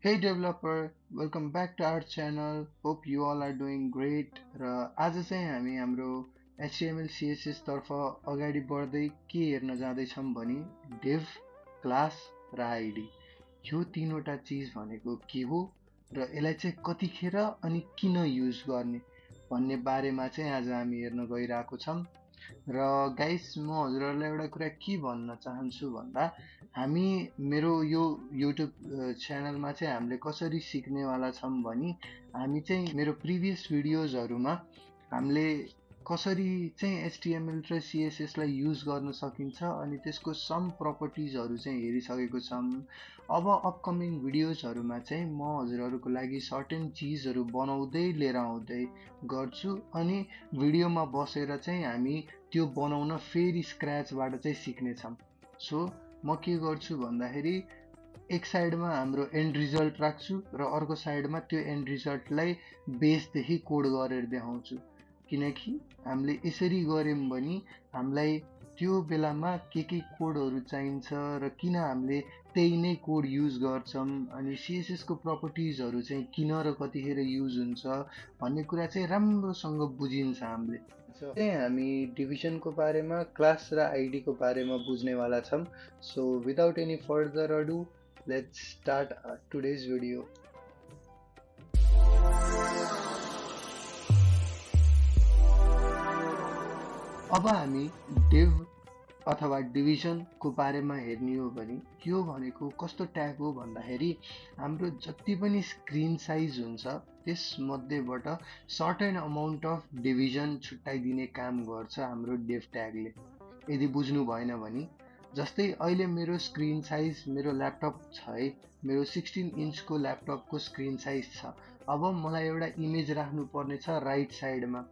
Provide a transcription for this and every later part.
Hey developer, welcome back to our channel. Hope you all are doing great. र आज चाहिँ हामी हाम्रो HTML CSS तर्फ अगाडि बढ्दै के हेर्न जाँदैछौँ भने div, क्लास र आइडी यो तीनवटा चिज भनेको के हो र यसलाई चाहिँ कतिखेर अनि किन युज गर्ने भन्ने बारेमा चाहिँ आज हामी हेर्न गइरहेको छौँ। र गाइस म हजुरहरूलाई एउटा कुरा के भन्न चाहन्छु भन्दा हामी मेरो यो युट्युब च्यानलमा चाहिँ हामीले कसरी सिक्नेवाला छौँ भने हामी चाहिँ मेरो प्रिभियस भिडियोजहरूमा हामीले कसरी चाहिँ एचटिएमएल र सिएसएसलाई युज गर्न सकिन्छ अनि त्यसको सम प्रपर्टिजहरू चाहिँ हेरिसकेको छौँ। अब अपकमिङ भिडियोजहरूमा चाहिँ म हजुरहरूको लागि सर्टेन चिजहरू बनाउँदै लिएर आउँदै गर्छु अनि भिडियोमा बसेर चाहिँ हामी त्यो बनाउन फेरि स्क्रैचबाट चाहिँ सिक्नेछौँ। सो म के गर्छु भन्दाखेरि एक साइडमा हाम्रो एन्ड रिजल्ट राख्छु र अर्को साइडमा त्यो एन्ड रिजल्टलाई बेसदेखि कोड गरेर देखाउँछु, किनकि हामीले यसरी गऱ्यौँ भने हामीलाई त्यो बेलामा के कोडहरू चाहिन्छ र किन हामीले त्यही नै कोड युज गर्छौँ अनि सिएसएसको प्रपर्टिजहरू चाहिँ किन र कतिखेर युज हुन्छ भन्ने कुरा चाहिँ राम्रोसँग बुझिन्छ हामीले। चाहिँ हामी डिभिजनको बारेमा क्लास र आइडीको बारेमा बुझ्नेवाला छौँ। So without any further अडु let's start today's video. अब हामी डिभ अथवा डिभिजनको बारेमा हेर्ने हो भने यो भनेको कस्तो ट्याग हो भन्दाखेरि हाम्रो जति पनि स्क्रिन साइज हुन्छ त्यसमध्येबाट सर्टेन अमाउन्ट अफ डिभिजन छुट्याइदिने काम गर्छ हाम्रो डिभ ट्यागले। यदि बुझ्नु भएन भने जस्तै अहिले मेरो स्क्रिन साइज मेरो ल्यापटप छ है, मेरो 16 इन्चको ल्यापटपको स्क्रिन साइज छ। अब मलाई एउटा इमेज राख्नु पर्ने छ राइट साइडमा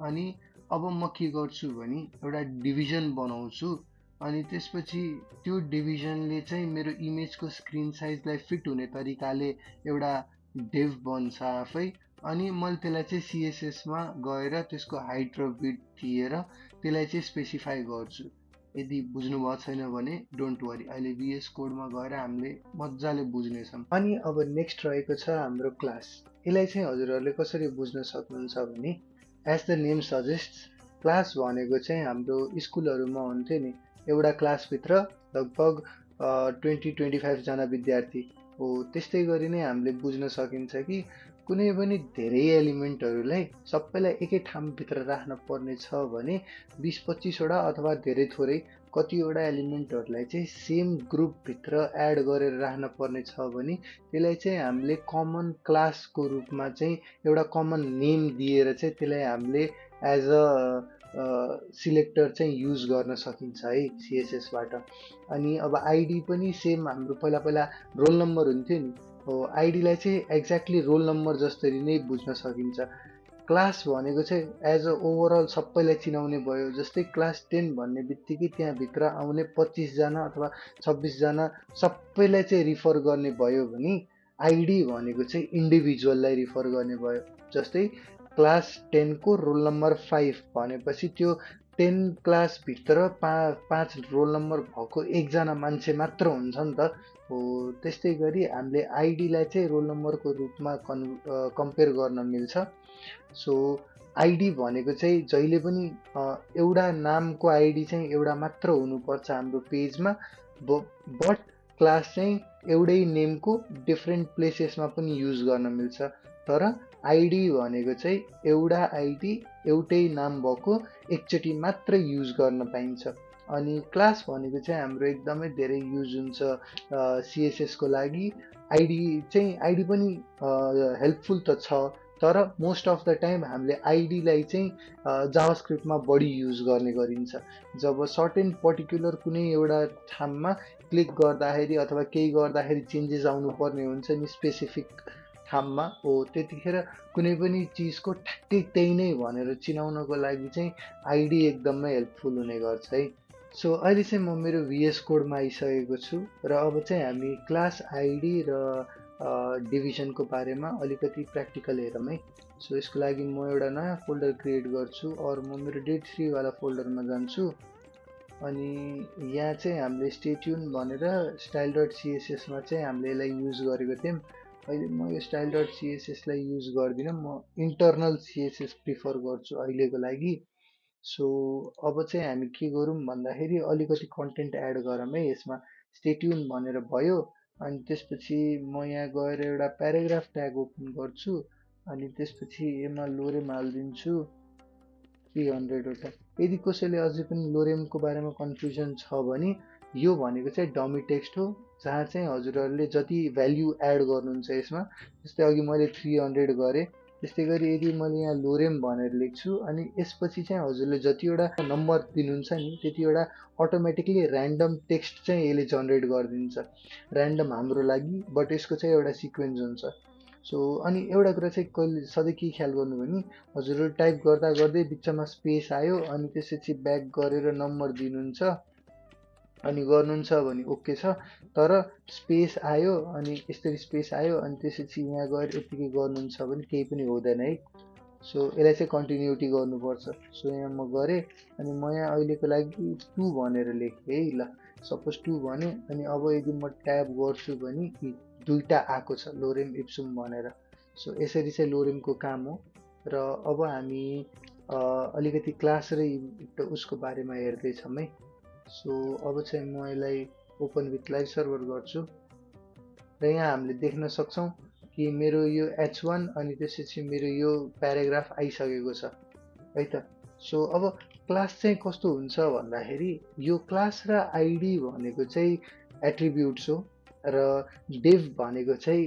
अनि अब म के गर्छु भने एउटा डिभिजन बनाउँछु अनि त्यसपछि त्यो डिभिजनले चाहिँ मेरो इमेजको स्क्रिन साइजलाई फिट हुने तरिकाले एउटा डिभ बन्छ आफै अनि मैले त्यसलाई चाहिँ सिएसएसमा गएर त्यसको हाइट र विड्थ दिएर त्यसलाई चाहिँ स्पेसिफाई गर्छु। यदि बुझ्नु भएको छैन भने डोन्ट वरी, अहिले VS कोडमा गएर हामीले मजाले बुझ्नेछौँ। अनि अब नेक्स्ट रहेको छ हाम्रो क्लास। यसलाई चाहिँ हजुरहरूले कसरी बुझ्न सक्नुहुन्छ भने as the name suggest class भनेको चाहिँ हाम्रो स्कुलहरूमा हुन्थ्यो नि एउटा क्लासभित्र लगभग 20-25 जना विद्यार्थी हो, त्यस्तै गरी नै हामीले बुझ्न सकिन्छ कि कुनै पनि धेरै एलिमेन्टहरूलाई सबैलाई एकै ठाउँभित्र राख्न पर्ने छ भने 20-25 वटा अथवा धेरै थोरै कतिवटा एलिमेन्टहरूलाई चाहिँ सेम ग्रुपभित्र एड गरेर राख्न पर्ने छ भने त्यसलाई चाहिँ हामीले कमन क्लासको रूपमा चाहिँ एउटा कमन नेम दिएर चाहिँ त्यसलाई हामीले एज अ सिलेक्टर चाहिँ युज गर्न सकिन्छ है सिएसएसबाट। अनि अब आइडी पनि सेम हाम्रो पहिला पहिला रोल नम्बर हुन्थ्यो नि, हो आइडीलाई चाहिँ एक्ज्याक्टली रोल नम्बर जसरी नै बुझ्न सकिन्छ। क्लास भनेको चाहिँ एज अ ओभरअल सबैलाई चिनाउने भयो, जस्तै क्लास 10 भन्ने बित्तिकै त्यहाँभित्र आउने 25 जना अथवा 26 जना सबैलाई चाहिँ रिफर गर्ने भयो भने आइडी भनेको चाहिँ इन्डिभिजुअललाई रिफर गर्ने भयो। जस्तै क्लास 10 को रोल नम्बर 5 भनेपछि त्यो 10 क्लासभित्र पाँच रोल नम्बर भएको एकजना मान्छे मात्र हुन्छ नि त हो। त्यस्तै गरी हामीले आइडीलाई चाहिँ रोल नम्बरको रूपमा कम्पेयर गर्न मिल्छ। सो आइडी भनेको चाहिँ जहिले पनि एउटा नामको आइडी चाहिँ एउटा मात्र हुनुपर्छ हाम्रो पेजमा, बट क्लास चाहिँ एउटै नेमको डिफ्रेन्ट प्लेसेसमा पनि युज गर्न मिल्छ। तर आइडी भनेको चाहिँ एउटा आइडी एउटै नाम भएको एकचोटि मात्र युज गर्न पाइन्छ। अनि क्लास भनेको चाहिँ हाम्रो एकदमै धेरै युज हुन्छ सिएसएसको लागि। आइडी पनि हेल्पफुल त छ, तर मोस्ट अफ द टाइम हामीले आइडीलाई चाहिँ जावास्क्रिप्टमा बढी युज गर्ने गरिन्छ। जब सर्टेन पर्टिकुलर कुनै एउटा ठाउँमा क्लिक गर्दाखेरि अथवा केही गर्दाखेरि चेन्जेस आउनुपर्ने हुन्छ नि स्पेसिफिक ठाउँमा हो, त्यतिखेर कुनै पनि चिजको ठ्याक्कै त्यही नै भनेर चिनाउनको लागि चाहिँ आइडी एकदमै हेल्पफुल हुने गर्छ है। सो अहिले चाहिँ म मेरो VS कोडमा आइसकेको छु र अब चाहिँ हामी क्लास आइडी र डिभिजनको बारेमा अलिकति प्र्याक्टिकल हेरौँ है। सो यसको लागि म एउटा नयाँ फोल्डर क्रिएट गर्छु और म मेरो D3 वाला फोल्डरमा जान्छु अनि यहाँ चाहिँ हामीले स्टे ट्युन भनेर style.css मा चाहिँ हामीले यसलाई युज गरेको थियौँ। अहिले म यो स्टाइल डट सिएसएसलाई युज गर्दिनँ, म इन्टरनल सिएसएस प्रिफर गर्छु अहिलेको लागि। सो अब चाहिँ हामी के गरौँ भन्दाखेरि अलिकति कन्टेन्ट एड गरौँ है यसमा। स्टे ट्युन भनेर भयो। अनि त्यसपछि म यहाँ गएर एउटा प्याराग्राफ ट्याग ओपन गर्छु। अनि त्यसपछि यसमा लोरेम हालिदिन्छु 300वटा। यदि कसैले अझै पनि लोरेमको बारेमा कन्फ्युजन छ भने यो भनेको चाहिँ डमी टेक्स्ट हो, जहाँ चाहिँ हजुरहरूले जति भ्याल्यु एड गर्नुहुन्छ यसमा, जस्तै अघि मैले 300 गरेँ, त्यस्तै गरी यदि मैले यहाँ लोरेम भनेर लेख्छु अनि यसपछि चाहिँ हजुरले जतिवटा नम्बर दिनुहुन्छ नि त्यतिवटा अटोमेटिकली ऱ्यान्डम टेक्स्ट चाहिँ यसले जनरेट गरिदिन्छ, ऱ्यान्डम हाम्रो लागि, बट यसको चाहिँ एउटा सिक्वेन्स हुन्छ। सो अनि एउटा कुरा चाहिँ कहिले सधैँ के ख्याल गर्नु भने हजुरहरू टाइप गर्दा गर्दै बिचमा स्पेस आयो अनि त्यसपछि ब्याक गरेर नम्बर दिनुहुन्छ अनि गर्नुहुन्छ भने ओके छ। तर स्पेस आयो अनि यसरी स्पेस आयो अनि त्यसपछि यहाँ गएर यतिकै गर्नुहुन्छ भने केही पनि हुँदैन है। सो यसलाई चाहिँ कन्टिन्युटी गर्नुपर्छ। सो यहाँ म गरेँ अनि म यहाँ अहिलेको लागि 2 भनेर लेखेँ है। ल सपोज 2 भने अनि अब यदि म ट्याब गर्छु भने दुईटा आएको छ लोरेम इप्सुम भनेर। सो यसरी चाहिँ लोरेमको काम हो। र अब हामी अलिकति क्लास र उसको बारेमा हेर्दैछौँ है। सो अब चाहिँ म यसलाई ओपन विथ लाइभ सर्भर गर्छु र यहाँ हामीले देख्न सक्छौँ कि मेरो यो h1 अनि त्यसपछि मेरो यो प्याराग्राफ आइसकेको छ है त। सो अब क्लास चाहिँ कस्तो हुन्छ भन्दाखेरि यो क्लास र आइडी भनेको चाहिँ एट्रिब्युट्स हो र डिभ भनेको चाहिँ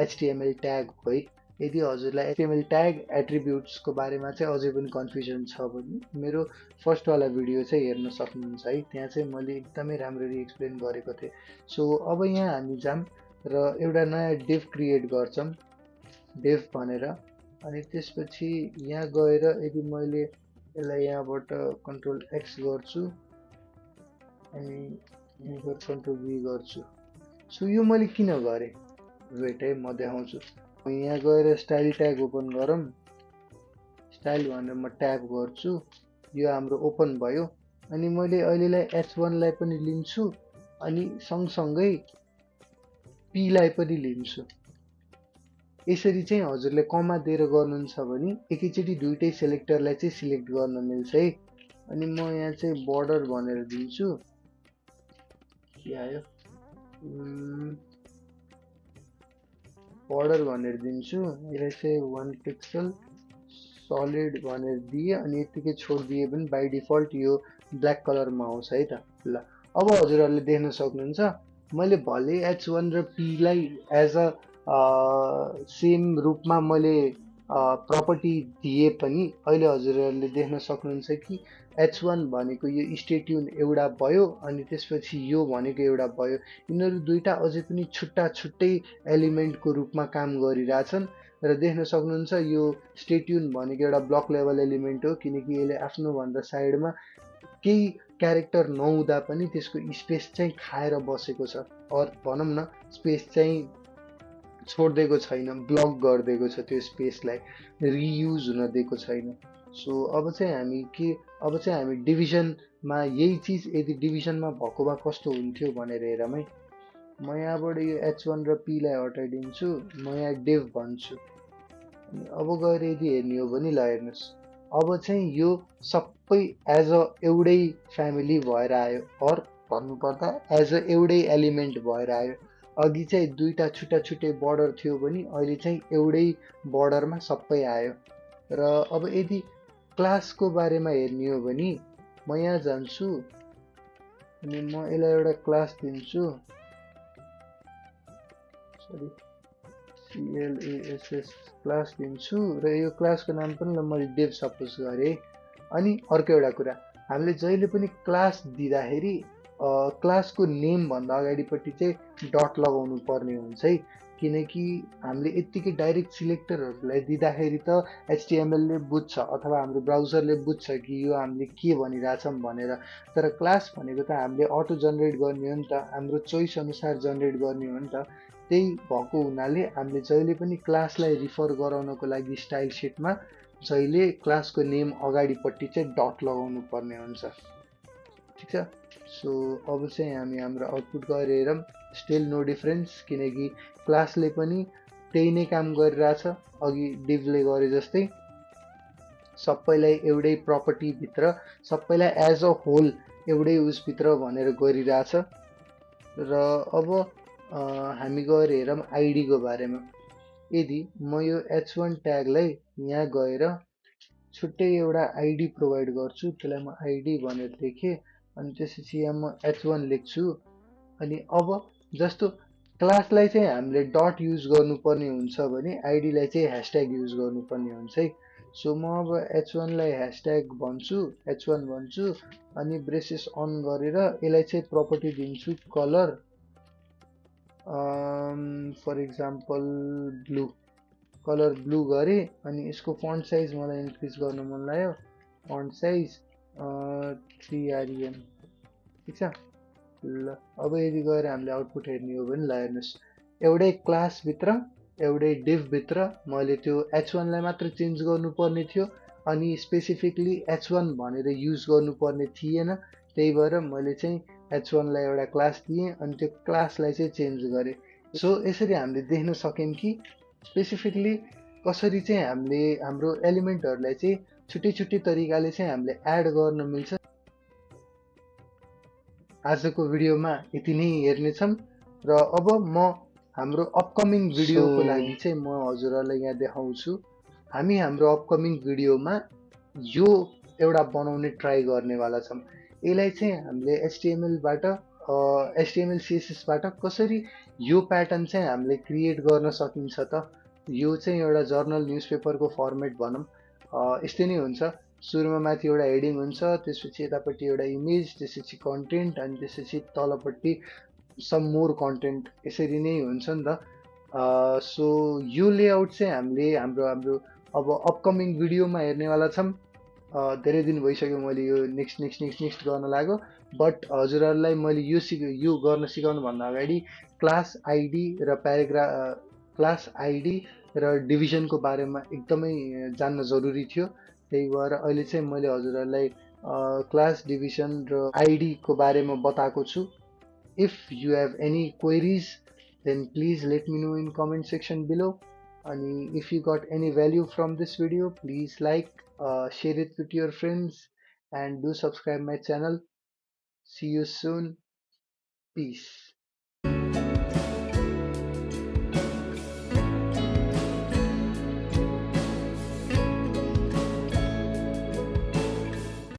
एचटिएमएल ट्याग हो है। यदि हजुरलाई एचटिएमएल ट्याग एट्रिब्युट्सको बारेमा चाहिँ अझै पनि कन्फ्युजन छ भने मेरो फर्स्टवाला भिडियो चाहिँ हेर्न सक्नुहुन्छ है, त्यहाँ चाहिँ मैले एकदमै राम्ररी एक्सप्लेन गरेको थिएँ। सो अब यहाँ हामी जाऊँ र एउटा नयाँ डिभ क्रिएट गर्छौँ डिभ भनेर। अनि त्यसपछि यहाँ गएर यदि मैले यसलाई यहाँबाट कन्ट्रोल एक्स गर्छु अनि यहाँबाट कन्ट्रोल भी गर्छु। सो यो मैले किन गरेँ वेट है म देखाउँछु। यहाँ गएर स्टाइल ट्याग ओपन गरौँ, स्टाइल भनेर म ट्याब गर्छु, यो हाम्रो ओपन भयो। अनि मैले अहिलेलाई h1लाई पनि लिन्छु अनि सँगसँगै पीलाई पनि लिन्छु। यसरी चाहिँ हजुरले कमा दिएर गर्नुहुन्छ भने एकैचोटि दुईटै सेलेक्टरलाई चाहिँ सिलेक्ट गर्न मिल्छ है। अनि म यहाँ चाहिँ बोर्डर भनेर दिन्छु, के आयो बोर्डर भनेर दिन्छु, यसलाई चाहिँ 1 पिक्सल सलिड भनेर दिएँ अनि यतिकै छोडिदिए पनि बाई डिफल्ट यो ब्ल्याक कलरमा आउँछ है त। ल अब हजुरहरूले देख्न सक्नुहुन्छ मैले भले h1 र पीलाई एज अ सेम रूपमा मैले प्रपर्टी दिए पनि अहिले हजुरहरूले देख्न सक्नुहुन्छ कि h1 भनेको यो स्टे ट्युन एउटा भयो अनि त्यसपछि यो भनेको एउटा भयो। यिनीहरू दुईटा अझै पनि छुट्टा छुट्टै एलिमेन्टको रूपमा काम गरिरहेछन् र देख्न सक्नुहुन्छ यो स्टे ट्युन भनेको एउटा ब्लक लेभल एलिमेन्ट हो, किनकि यसले आफ्नोभन्दा साइडमा केही क्यारेक्टर नहुँदा पनि त्यसको स्पेस चाहिँ खाएर बसेको छ, अर भनौँ न स्पेस चाहिँ छोडिदिएको छैन, ब्लक गरिदिएको छ, त्यो स्पेसलाई रियुज हुन दिएको छैन। सो अब चाहिँ हामी डिभिजनमा यही चिज यदि डिभिजनमा भएको भए कस्तो हुन्थ्यो भनेर हेरौँ है। म यहाँबाट यो h1 र पीलाई हटाइदिन्छु, म यहाँ डिभ भन्छु। अब गएर यदि हेर्ने हो भने ल हेर्नुहोस् अब चाहिँ यो सबै एज अ एउटै फ्यामिली भएर आयो, अर भन्नुपर्दा एज अ एउटै एलिमेन्ट भएर आयो। अघि चाहिँ दुईटा छुट्टा छुट्टै बोर्डर थियो भने अहिले चाहिँ एउटै बोर्डरमा सबै आयो। र अब यदि क्लासको बारेमा हेर्ने हो भने म यहाँ जान्छु अनि म यसलाई एउटा क्लास दिन्छु, सरी CLASS क्लास दिन्छु र यो क्लासको नाम पनि ल मैले डिभ सपोज गरेँ। अनि अर्को एउटा कुरा हामीले जहिले पनि क्लास दिँदाखेरि क्लासको नेम भन्दा अगाडिपट्टि चाहिँ डट लगाउनु पर्ने हुन्छ है, किनकि हामीले यत्तिकै डाइरेक्ट सिलेक्टरहरूलाई दिँदाखेरि त HTML ले बुझ्छ अथवा हाम्रो ब्राउजरले बुझ्छ कि यो हामीले के भनिरहेछौँ भनेर। तर क्लास भनेको त हामीले अटो जनरेट गर्ने हो नि त, हाम्रो चोइस अनुसार जनरेट गर्ने हो नि त। त्यही भएको हुनाले हामीले जहिले पनि क्लासलाई रिफर गराउनको लागि स्टाइल सिटमा जहिले क्लासको नेम अगाडिपट्टि चाहिँ डट लगाउनु पर्ने हुन्छ, ठिक छ। सो अब चाहिँ हामी हाम्रो आउटपुट गएर हेरौँ, स्टिल नो डिफरेन्स, किनकि क्लासले पनि त्यही नै काम गरिरहेछ, अघि डिभले गरे जस्तै सबैलाई एउटै प्रपर्टीभित्र, सबैलाई एज अ होल एउटै उसभित्र भनेर गरिरहेछ। र अब हामी गएर हेरौँ आइडीको बारेमा। यदि म यो h1 ट्यागलाई यहाँ गएर छुट्टै एउटा आइडी प्रोभाइड गर्छु, त्यसलाई म आइडी भनेर लेखेँ, अनि त्यसपछि यहाँ म h1 लेख्छु। अनि अब जस्तो क्लासलाई चाहिँ हामीले डट युज गर्नुपर्ने हुन्छ भने आइडीलाई चाहिँ ह्यासट्याग युज गर्नुपर्ने हुन्छ है। सो म अब h1 लाई ह्यासट्याग भन्छु, h1 भन्छु, अनि ब्रेसेस अन गरेर यसलाई चाहिँ प्रपर्टी दिन्छु colour, for example blue, colour blue गरेँ। अनि यसको फन्ट साइज मलाई इन्क्रिज गर्न मन लाग्यो, फन्ट साइज 3 rem, ठिक छ। ल अब यदि गएर हामीले आउटपुट हेर्ने हो भने ल हेर्नुहोस्, एउटै क्लासभित्र एउटै डिभभित्र मैले त्यो h1 लाई मात्र चेन्ज गर्नुपर्ने थियो, अनि स्पेसिफिकली h1 भनेर युज गर्नुपर्ने थिएन। त्यही भएर मैले चाहिँ h1 लाई एउटा क्लास दिएँ अनि त्यो क्लासलाई चाहिँ चेन्ज गरेँ। सो यसरी हामीले देख्न सक्यौँ कि स्पेसिफिकली कसरी चाहिँ हामीले हाम्रो एलिमेन्टहरूलाई चाहिँ छुट्टै छुट्टै तरिकाले चाहिँ हामीले एड गर्न मिल्छ। आजको भिडियोमा यति नै हेर्नेछौँ, र अब म हाम्रो अपकमिङ भिडियोको लागि चाहिँ म हजुरहरूलाई यहाँ देखाउँछु। हामी हाम्रो अपकमिङ भिडियोमा यो एउटा बनाउने ट्राई गर्नेवाला छौँ। यसलाई चाहिँ हामीले एचटिएमएल सिएसएसबाट कसरी यो प्याटर्न चाहिँ हामीले क्रिएट गर्न सकिन्छ त। यो चाहिँ एउटा जर्नल न्युजपेपरको फर्मेट भनौँ, यस्तै नै हुन्छ। सुरुमा माथि एउटा हेडिङ हुन्छ, त्यसपछि यतापट्टि एउटा इमेज, त्यसपछि कन्टेन्ट, अनि त्यसपछि तलपट्टि सम मोर कन्टेन्ट, यसरी नै हुन्छ नि त। सो यो लेआउट चाहिँ हामीले हाम्रो हाम्रो अब अपकमिङ भिडियोमा हेर्नेवाला छौँ। धेरै दिन भइसक्यो मैले यो नेक्स्ट गर्न लाग्यो, बट हजुरहरूलाई मैले यो गर्न सिकाउनुभन्दा अगाडि क्लास आइडी र क्लास आइडी र डिभिजनको बारेमा एकदमै जान्न जरुरी थियो। त्यही भएर अहिले चाहिँ मैले हजुरहरूलाई क्लास, डिभिजन र आइडीको बारेमा बताएको छु। If you have any queries then please let me know in comment section below. And if you got any value from this video, please like, share it with your friends, and do subscribe my channel. See you soon. Peace.